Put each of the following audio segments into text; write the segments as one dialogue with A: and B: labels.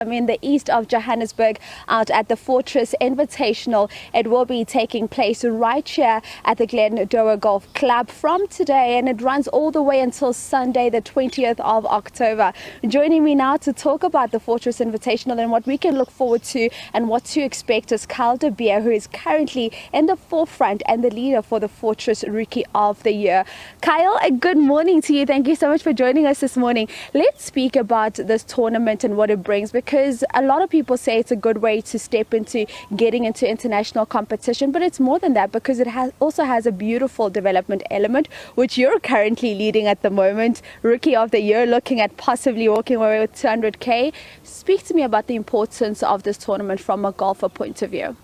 A: I'm in the east of Johannesburg out at the Fortress Invitational. It will be taking place right here at the Glendower Golf Club from today, and it runs all the way until Sunday the 20th of October. Joining me now to talk about the Fortress Invitational and what we can look forward to and what to expect is Kyle de Beer, who is currently in the forefront and the leader for the Fortress Rookie of the Year. Kyle, a good morning to you. Thank you so much for joining us this morning. Let's speak about this tournament and what it brings, because a lot of people say it's a good way to step into getting into international competition, but it's more than that, because it also has a beautiful development element, which you're currently leading at the moment. Rookie of the Year, looking at possibly walking away with 200k. Speak to me about the importance of this tournament from a golfer point of view.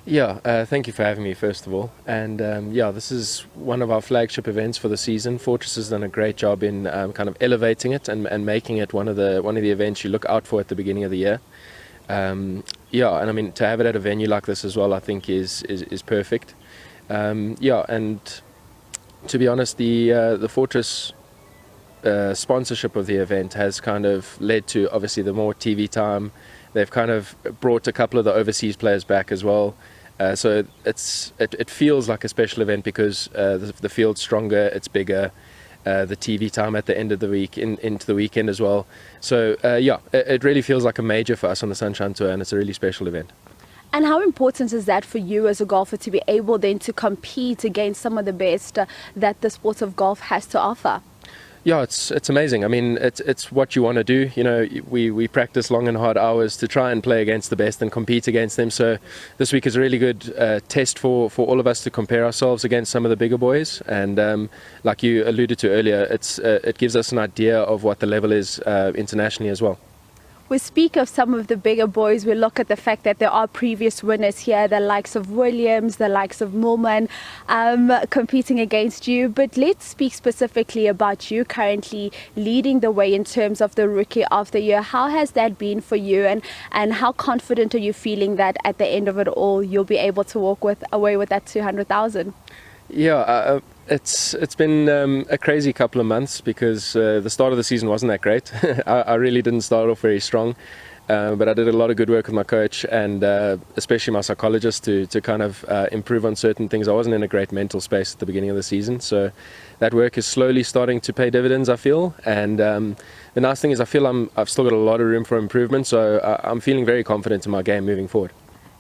B: Yeah, thank you for having me, first of all. And this is one of our flagship events for the season. Fortress has done a great job in kind of elevating it and making it one of the events you look out for at the beginning of the year. And I mean, to have it at a venue like this as well, I think is perfect. And to be honest, the Fortress sponsorship of the event has kind of led to obviously the more TV time. They've kind of brought a couple of the overseas players back as well. So it feels like a special event because the field's stronger, it's bigger, the TV time at the end of the week, into the weekend as well. So it really feels like a major for us on the Sunshine Tour, and it's a really special event.
A: And how important is that for you as a golfer to be able then to compete against some of the best that the sport of golf has to offer?
B: Yeah, it's amazing. I mean, it's what you want to do. You know, we practice long and hard hours to try and play against the best and compete against them. So this week is a really good test for all of us to compare ourselves against some of the bigger boys. And like you alluded to earlier, it gives us an idea of what the level is internationally as well.
A: We speak of some of the bigger boys. We look at the fact that there are previous winners here, the likes of Williams, the likes of Moolman, competing against you. But let's speak specifically about you currently leading the way in terms of the Rookie of the Year. How has that been for you, and how confident are you feeling that at the end of it all you'll be able to walk away with that 200,000?
B: Yeah, it's been a crazy couple of months because the start of the season wasn't that great. I really didn't start off very strong, but I did a lot of good work with my coach and especially my psychologist to kind of improve on certain things. I wasn't in a great mental space at the beginning of the season, so that work is slowly starting to pay dividends, I feel. And the nice thing is I feel I've still got a lot of room for improvement, so I'm feeling very confident in my game moving forward.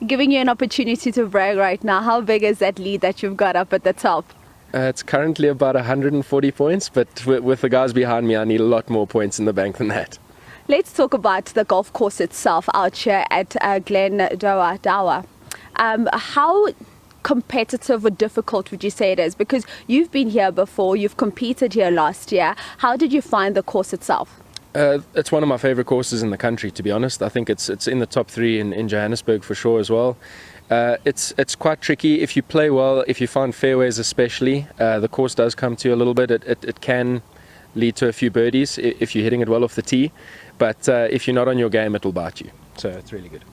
A: Giving you an opportunity to brag right now, how big is that lead that you've got up at the top?
B: It's currently about 140 points, but with the guys behind me, I need a lot more points in the bank than that.
A: Let's talk about the golf course itself out here at Glendower. How competitive or difficult would you say it is? Because you've been here before, you've competed here last year. How did you find the course itself?
B: It's one of my favorite courses in the country, to be honest. I think it's in the top 3 in Johannesburg for sure as well. It's quite tricky if you play well, if you find fairways especially. The course does come to you a little bit. It can lead to a few birdies if you're hitting it well off the tee, but if you're not on your game, it'll bite you. So it's really good.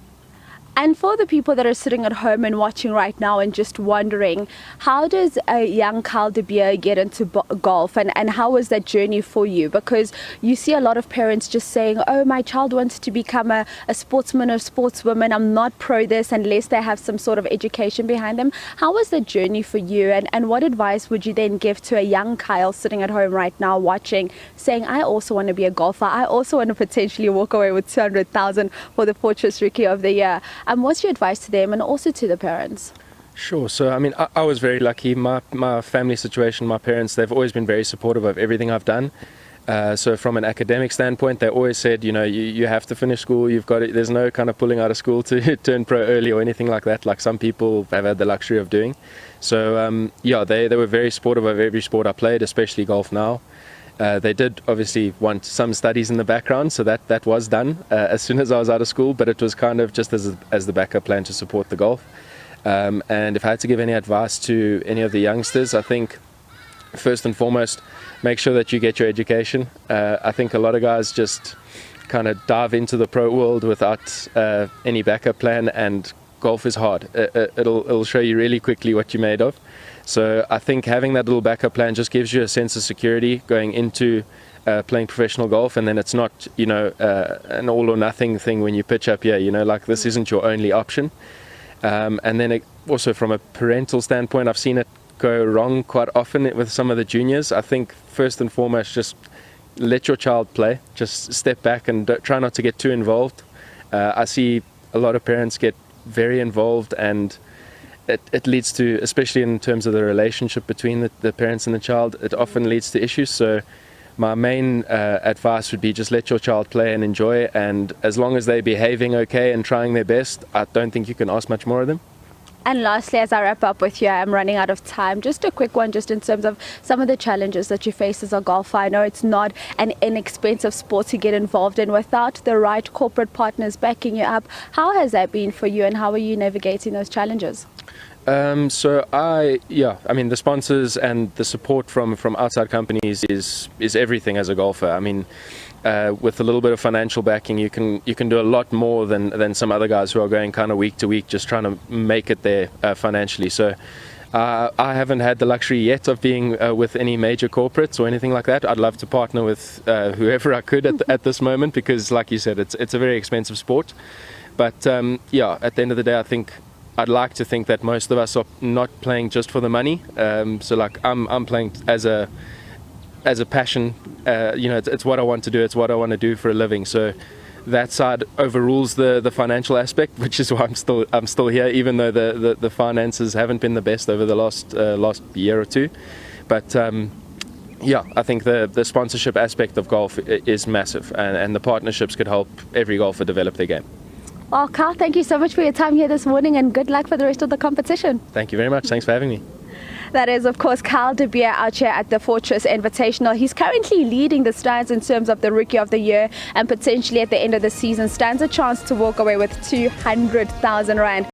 A: And for the people that are sitting at home and watching right now and just wondering, how does a young Kyle de Beer get into golf, and how was that journey for you? Because you see a lot of parents just saying, oh, my child wants to become a sportsman or sportswoman. I'm not pro this unless they have some sort of education behind them. How was the journey for you, and what advice would you then give to a young Kyle sitting at home right now watching, saying, I also want to be a golfer. I also want to potentially walk away with 200,000 for the Fortress Rookie of the Year. What's your advice to them and also to the parents?
B: Sure. So, I mean, I was very lucky. My family situation, my parents, they've always been very supportive of everything I've done. So from an academic standpoint, they always said, you know, you have to finish school. You've got it. There's no kind of pulling out of school to turn pro early or anything like that, like some people have had the luxury of doing. So, they were very supportive of every sport I played, especially golf now. They did obviously want some studies in the background, so that was done as soon as I was out of school, but it was kind of just as the backup plan to support the golf. And if I had to give any advice to any of the youngsters, I think first and foremost, make sure that you get your education. I think a lot of guys just kind of dive into the pro world without any backup plan, and golf is hard. It'll show you really quickly what you're made of. So I think having that little backup plan just gives you a sense of security going into playing professional golf, and then it's not, an all or nothing thing when you pitch up here, like this isn't your only option. And then also from a parental standpoint, I've seen it go wrong quite often with some of the juniors. I think first and foremost, just let your child play, just step back and try not to get too involved. I see a lot of parents get very involved, and it leads to, especially in terms of the relationship between the parents and the child, it often leads to issues. So my main advice would be just let your child play and enjoy, and as long as they're behaving okay and trying their best, I don't think you can ask much more of them.
A: And lastly, as I wrap up with you, I'm running out of time. Just a quick one, just in terms of some of the challenges that you face as a golfer. I know it's not an inexpensive sport to get involved in without the right corporate partners backing you up. How has that been for you, and how are you navigating those challenges?
B: The sponsors and the support from outside companies is everything as a golfer. I mean, with a little bit of financial backing, you can do a lot more than some other guys who are going kind of week to week, just trying to make it there financially. So I haven't had the luxury yet of being with any major corporates or anything like that. I'd love to partner with whoever I could at this moment, because like you said, it's a very expensive sport. But at the end of the day, I'd like to think that most of us are not playing just for the money. So like I'm playing as a passion. It's what I want to do. It's what I want to do for a living. So that side overrules the financial aspect, which is why I'm still here, even though the finances haven't been the best over the last year or two. But I think the sponsorship aspect of golf is massive, and the partnerships could help every golfer develop their game.
A: Well, Carl, thank you so much for your time here this morning, and good luck for the rest of the competition.
B: Thank you very much. Thanks for having me.
A: That is, of course, Carl de Beer out here at the Fortress Invitational. He's currently leading the stands in terms of the Rookie of the Year, and potentially at the end of the season stands a chance to walk away with 200,000 Rand.